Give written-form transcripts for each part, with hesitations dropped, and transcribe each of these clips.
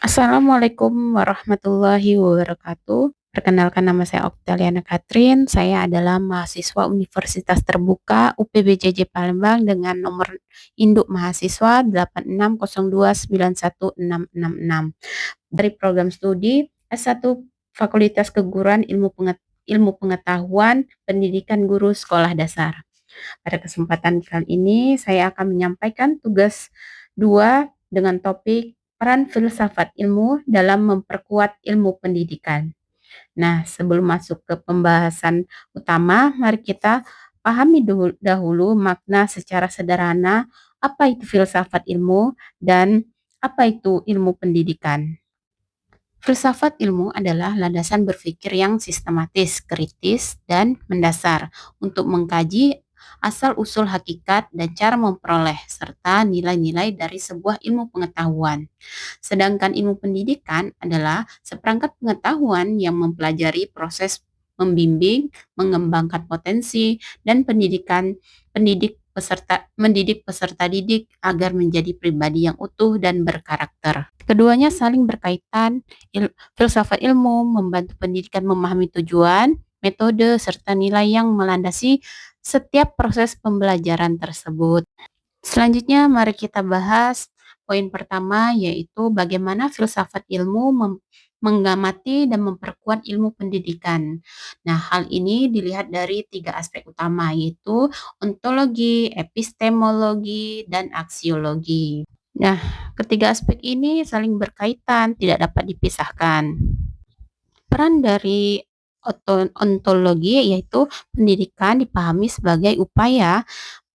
Assalamualaikum warahmatullahi wabarakatuh. Perkenalkan nama saya Oktaliana Katrin. Saya adalah mahasiswa Universitas Terbuka UPBJJ Palembang dengan nomor induk mahasiswa 8602916666 dari program studi S1 Fakultas Keguruan Ilmu Pengetahuan Pendidikan Guru Sekolah Dasar. Pada kesempatan kali ini saya akan menyampaikan tugas 2 dengan topik peran filsafat ilmu dalam memperkuat ilmu pendidikan. Nah, sebelum masuk ke pembahasan utama, mari kita pahami dahulu makna secara sederhana apa itu filsafat ilmu dan apa itu ilmu pendidikan. Filsafat ilmu adalah landasan berpikir yang sistematis, kritis, dan mendasar untuk mengkaji asal-usul hakikat dan cara memperoleh serta nilai-nilai dari sebuah ilmu pengetahuan. Sedangkan ilmu pendidikan adalah seperangkat pengetahuan yang mempelajari proses membimbing, mengembangkan potensi, dan mendidik peserta didik agar menjadi pribadi yang utuh dan berkarakter. Keduanya saling berkaitan. Filsafat ilmu membantu pendidikan memahami tujuan, metode, serta nilai yang melandasi setiap proses pembelajaran tersebut. Selanjutnya, mari kita bahas poin pertama, yaitu bagaimana filsafat ilmu mengamati dan memperkuat ilmu pendidikan. Nah, hal ini dilihat dari 3 aspek utama, yaitu ontologi, epistemologi, dan aksiologi. Nah, ketiga aspek ini saling berkaitan, tidak dapat dipisahkan. Peran dari ontologi yaitu pendidikan dipahami sebagai upaya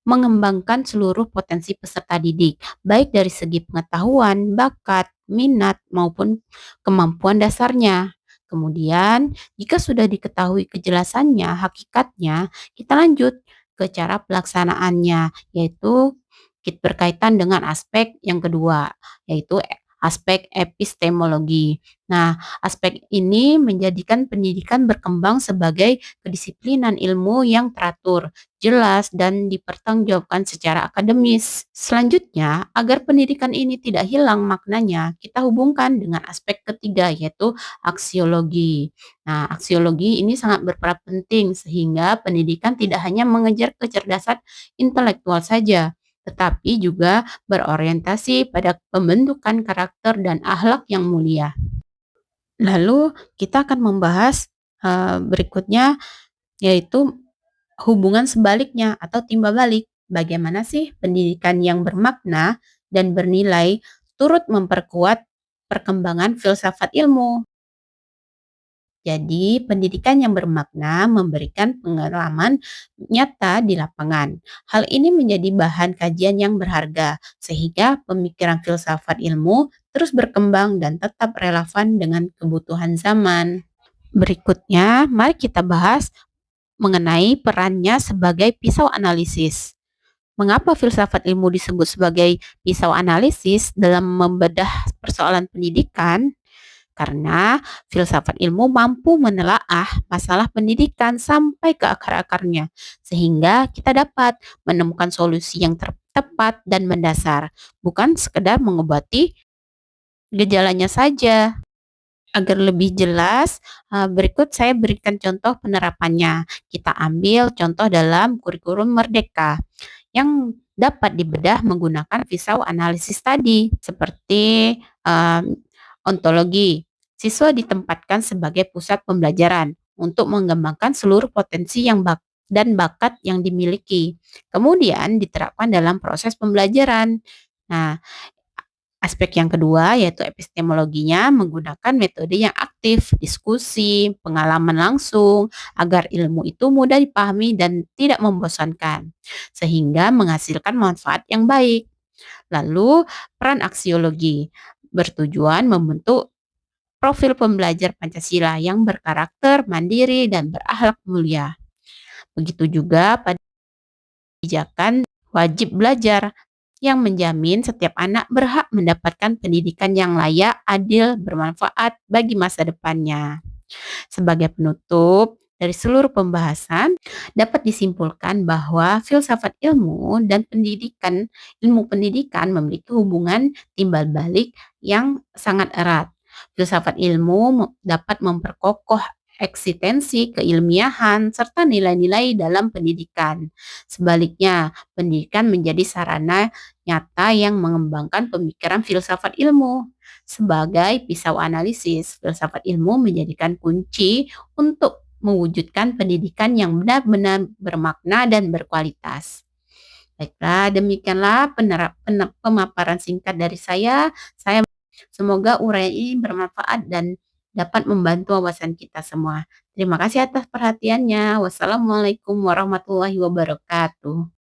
mengembangkan seluruh potensi peserta didik, baik dari segi pengetahuan, bakat, minat, maupun kemampuan dasarnya. Kemudian, jika sudah diketahui kejelasannya, hakikatnya, kita lanjut ke cara pelaksanaannya, yaitu berkaitan dengan aspek yang kedua, yaitu aspek epistemologi. Nah, aspek ini menjadikan pendidikan berkembang sebagai kedisiplinan ilmu yang teratur, jelas, dan dipertanggungjawabkan secara akademis. Selanjutnya, agar pendidikan ini tidak hilang maknanya, kita hubungkan dengan aspek ketiga, yaitu aksiologi. Nah, aksiologi ini sangat berperan penting sehingga pendidikan tidak hanya mengejar kecerdasan intelektual saja, tetapi juga berorientasi pada pembentukan karakter dan akhlak yang mulia. Lalu kita akan membahas berikutnya, yaitu hubungan sebaliknya atau timbal balik. Bagaimana sih pendidikan yang bermakna dan bernilai turut memperkuat perkembangan filsafat ilmu? Jadi, pendidikan yang bermakna memberikan pengalaman nyata di lapangan. Hal ini menjadi bahan kajian yang berharga, sehingga pemikiran filsafat ilmu terus berkembang dan tetap relevan dengan kebutuhan zaman. Berikutnya, mari kita bahas mengenai perannya sebagai pisau analisis. Mengapa filsafat ilmu disebut sebagai pisau analisis dalam membedah persoalan pendidikan? Karena filsafat ilmu mampu menelaah masalah pendidikan sampai ke akar-akarnya, sehingga kita dapat menemukan solusi yang tepat dan mendasar, bukan sekedar mengobati gejalanya saja. Agar lebih jelas, berikut saya berikan contoh penerapannya. Kita ambil contoh dalam kurikulum Merdeka yang dapat dibedah menggunakan pisau analisis tadi, seperti ontologi. Siswa ditempatkan sebagai pusat pembelajaran untuk mengembangkan seluruh potensi dan bakat yang dimiliki. Kemudian diterapkan dalam proses pembelajaran. Nah, aspek yang kedua yaitu epistemologinya menggunakan metode yang aktif, diskusi, pengalaman langsung, agar ilmu itu mudah dipahami dan tidak membosankan, sehingga menghasilkan manfaat yang baik. Lalu, peran aksiologi bertujuan membentuk profil pembelajar Pancasila yang berkarakter mandiri dan berakhlak mulia. Begitu juga pada kebijakan wajib belajar yang menjamin setiap anak berhak mendapatkan pendidikan yang layak, adil, bermanfaat bagi masa depannya. Sebagai penutup, Dari seluruh pembahasan, dapat disimpulkan bahwa filsafat ilmu dan ilmu pendidikan memiliki hubungan timbal balik yang sangat erat. Filsafat ilmu dapat memperkokoh eksistensi keilmiahan serta nilai-nilai dalam pendidikan. Sebaliknya, pendidikan menjadi sarana nyata yang mengembangkan pemikiran filsafat ilmu. Sebagai pisau analisis, filsafat ilmu menjadikan kunci untuk mewujudkan pendidikan yang benar-benar bermakna dan berkualitas. Baiklah, demikianlah pemaparan singkat dari saya. Semoga uraian ini bermanfaat dan dapat membantu wawasan kita semua. Terima kasih atas perhatiannya. Wassalamualaikum warahmatullahi wabarakatuh.